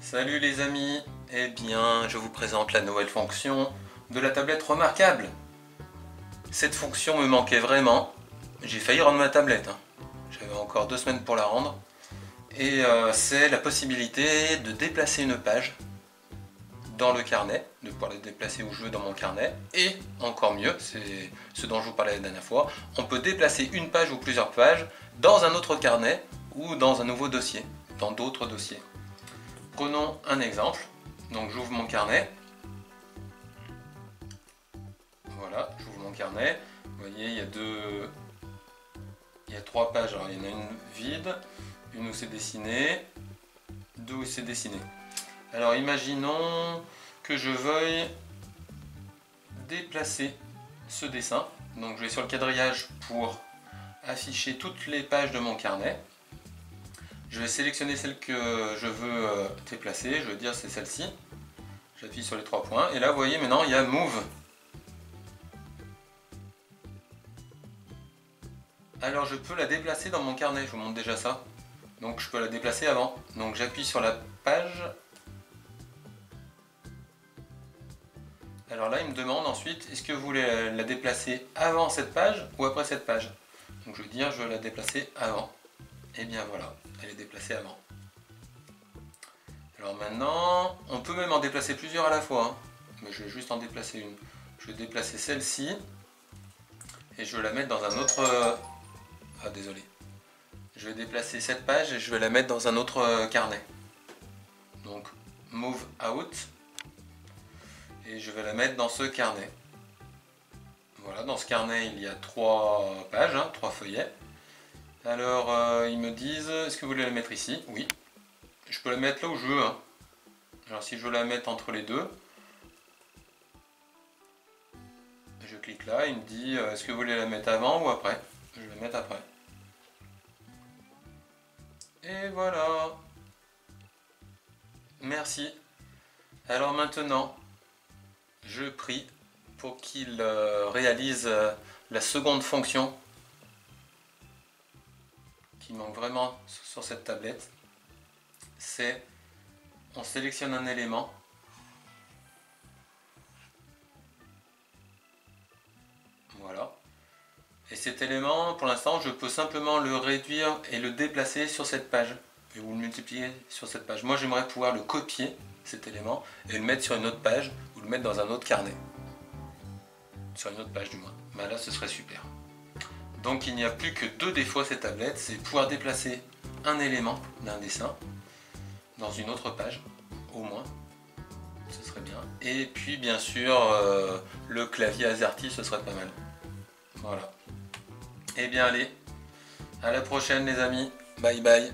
Salut les amis, eh bien je vous présente la nouvelle fonction de la tablette remarquable. Cette fonction me manquait vraiment, j'ai failli rendre ma tablette, j'avais encore 2 semaines pour la rendre. Et c'est la possibilité de déplacer une page dans le carnet, de pouvoir la déplacer où je veux dans mon carnet. Et encore mieux, c'est ce dont je vous parlais la dernière fois, on peut déplacer une page ou plusieurs pages dans un autre carnet ou dans un nouveau dossier, dans d'autres dossiers. Prenons un exemple, donc j'ouvre mon carnet, voilà, j'ouvre mon carnet, vous voyez il y a 3 pages, alors il y en a une vide, une où c'est dessiné, 2 où c'est dessiné. Alors imaginons que je veuille déplacer ce dessin, donc je vais sur le quadrillage pour afficher toutes les pages de mon carnet. Je vais sélectionner celle que je veux déplacer, je veux dire c'est celle-ci. J'appuie sur les 3 points et là vous voyez maintenant il y a Move. Alors je peux la déplacer dans mon carnet, je vous montre déjà ça. Donc je peux la déplacer avant. Donc j'appuie sur la page. Alors là il me demande ensuite est-ce que vous voulez la déplacer avant cette page ou après cette page. Donc je veux dire je veux la déplacer avant. Et bien voilà, elle est déplacée avant. Alors maintenant, on peut même en déplacer plusieurs à la fois, mais je vais juste en déplacer une. Je vais déplacer celle-ci et je vais la mettre dans un autre... Ah désolé. Je vais déplacer cette page et je vais la mettre dans un autre carnet. Donc Move Out et je vais la mettre dans ce carnet. Voilà, dans ce carnet il y a 3 pages, 3 feuillets. Alors ils me disent, est-ce que vous voulez la mettre ici? Oui. Je peux la mettre là où je veux. Alors si je veux la mettre entre les deux, je clique là, il me dit, est-ce que vous voulez la mettre avant ou après? Je vais la mettre après. Et voilà. Merci. Alors maintenant, je prie pour qu'il réalise la seconde fonction qui manque vraiment sur cette tablette, c'est on sélectionne un élément, voilà, et cet élément pour l'instant je peux simplement le réduire et le déplacer sur cette page ou le multiplier sur cette page. Moi j'aimerais pouvoir le copier cet élément et le mettre sur une autre page ou le mettre dans un autre carnet, sur une autre page du moins. Ben là ce serait super. Donc il n'y a plus que 2 défauts à cette tablette, c'est pouvoir déplacer un élément d'un dessin dans une autre page, au moins, ce serait bien. Et puis bien sûr, le clavier AZERTY, ce serait pas mal. Voilà. Et bien allez, à la prochaine les amis, bye bye.